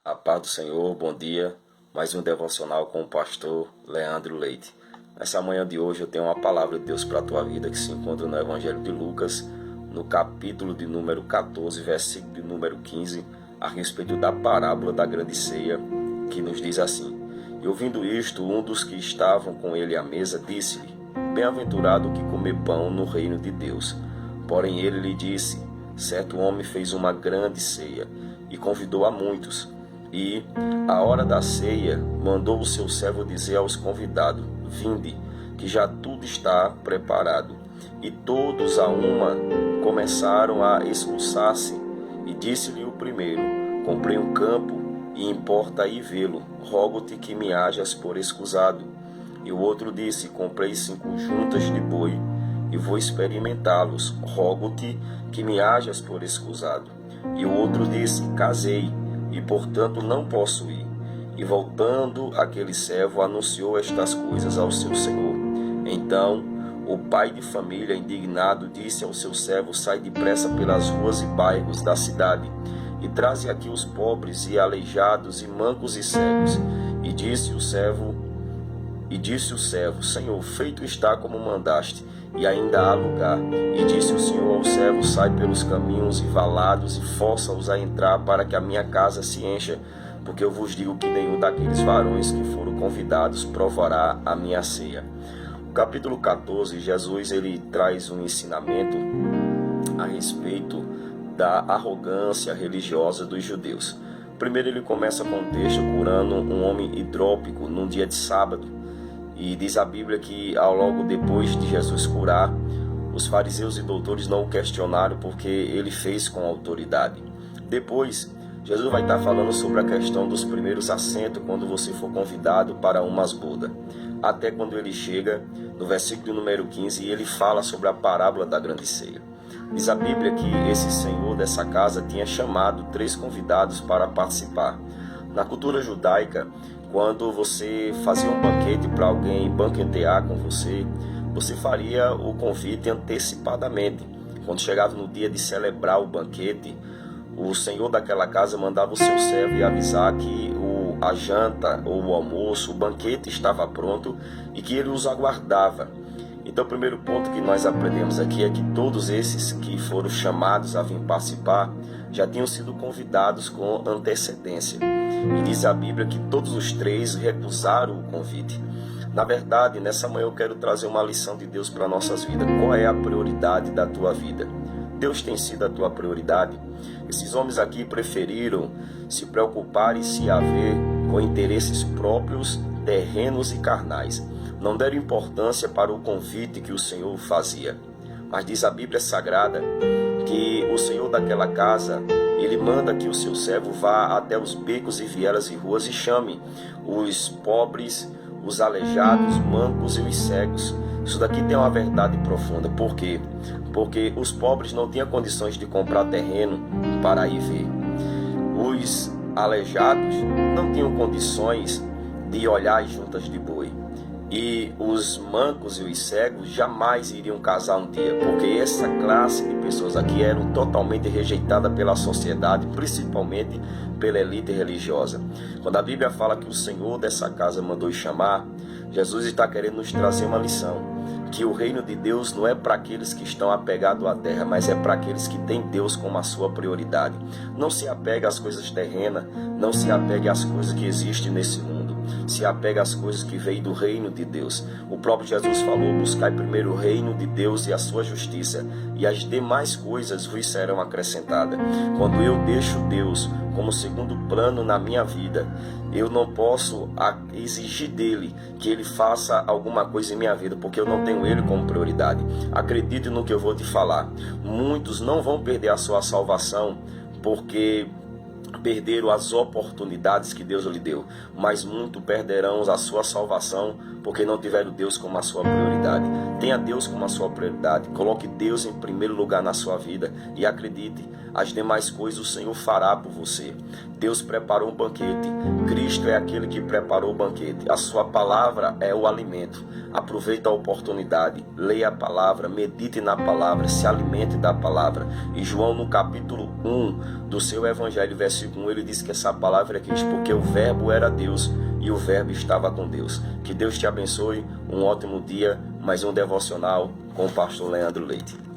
A paz do Senhor, bom dia. Mais um devocional com o pastor Leandro Leite. Nessa manhã de hoje eu tenho uma palavra de Deus para a tua vida que se encontra no Evangelho de Lucas, no capítulo de número 14, versículo de número 15, a respeito da parábola da grande ceia, que nos diz assim: E ouvindo isto, um dos que estavam com ele à mesa disse-lhe: Bem-aventurado o que comer pão no reino de Deus. Porém ele lhe disse: Certo homem fez uma grande ceia e convidou a muitos. E, à hora da ceia, mandou o seu servo dizer aos convidados: Vinde, que já tudo está preparado. E todos a uma começaram a expulsar-se. E disse-lhe o primeiro: Comprei um campo, e importa aí vê-lo. Rogo-te que me hajas por escusado. E o outro disse: Comprei 5 juntas de boi, e vou experimentá-los. Rogo-te que me hajas por escusado. E o outro disse: Casei, e portanto não posso ir. E voltando aquele servo anunciou estas coisas ao seu senhor. Então o pai de família, indignado, disse ao seu servo: Sai depressa pelas ruas e bairros da cidade, e traze aqui os pobres e aleijados e mancos e cegos. E disse o servo: Senhor, feito está como mandaste, e ainda há lugar. E disse o Senhor ao servo: Sai pelos caminhos e valados, e força-os a entrar, para que a minha casa se encha, porque eu vos digo que nenhum daqueles varões que foram convidados provará a minha ceia. No capítulo 14, Jesus ele traz um ensinamento a respeito da arrogância religiosa dos judeus. Primeiro ele começa com um texto curando um homem hidrópico num dia de sábado. E diz a Bíblia que logo depois de Jesus curar, os fariseus e doutores não o questionaram porque ele fez com autoridade. Depois, Jesus vai estar falando sobre a questão dos primeiros assentos quando você for convidado para umas bodas. Até quando ele chega no versículo número 15 e ele fala sobre a parábola da grande ceia. Diz a Bíblia que esse senhor dessa casa tinha chamado 3 convidados para participar. Na cultura judaica, quando você fazia um banquete para alguém banquetear com você, você faria o convite antecipadamente. Quando chegava no dia de celebrar o banquete, o senhor daquela casa mandava o seu servo e avisar que a janta ou o almoço, o banquete estava pronto e que ele os aguardava. Então o primeiro ponto que nós aprendemos aqui é que todos esses que foram chamados a vir participar já tinham sido convidados com antecedência. E diz a Bíblia que todos os 3 recusaram o convite. Na verdade, nessa manhã eu quero trazer uma lição de Deus para nossas vidas. Qual é a prioridade da tua vida? Deus tem sido a tua prioridade? Esses homens aqui preferiram se preocupar e se haver com interesses próprios, terrenos e carnais. Não deram importância para o convite que o Senhor fazia. Mas diz a Bíblia Sagrada que o Senhor daquela casa, ele manda que o seu servo vá até os becos e vielas e ruas e chame os pobres, os aleijados, mancos e os cegos. Isso daqui tem uma verdade profunda. Por quê? Porque os pobres não tinham condições de comprar terreno para ir ver. Os aleijados não tinham condições de olhar as juntas de boi. E os mancos e os cegos jamais iriam casar um dia, porque essa classe de pessoas aqui eram totalmente rejeitadas pela sociedade, principalmente pela elite religiosa. Quando a Bíblia fala que o Senhor dessa casa mandou chamar, Jesus está querendo nos trazer uma lição, que o reino de Deus não é para aqueles que estão apegados à terra, mas é para aqueles que têm Deus como a sua prioridade. Não se apegue às coisas terrenas, não se apegue às coisas que existem nesse mundo. Se apega às coisas que vêm do reino de Deus. O próprio Jesus falou: buscai primeiro o reino de Deus e a sua justiça, e as demais coisas vos serão acrescentadas. Quando eu deixo Deus como segundo plano na minha vida, eu não posso exigir dele que ele faça alguma coisa em minha vida, porque eu não tenho ele como prioridade. Acredite no que eu vou te falar. Muitos não vão perder a sua salvação porque perderam as oportunidades que Deus lhe deu, mas muitos perderão a sua salvação porque não tiveram Deus como a sua prioridade. Tenha Deus como a sua prioridade. Coloque Deus em primeiro lugar na sua vida e acredite, as demais coisas o Senhor fará por você. Deus preparou um banquete. Cristo é aquele que preparou o banquete. A sua palavra é o alimento. Aproveite a oportunidade, leia a palavra, medite na palavra, se alimente da palavra. E João, no capítulo 1 do seu Evangelho, versículo 1, ele diz que essa palavra é Cristo, porque o verbo era Deus e o verbo estava com Deus. Que Deus te abençoe, um ótimo dia, mais um devocional com o pastor Leandro Leite.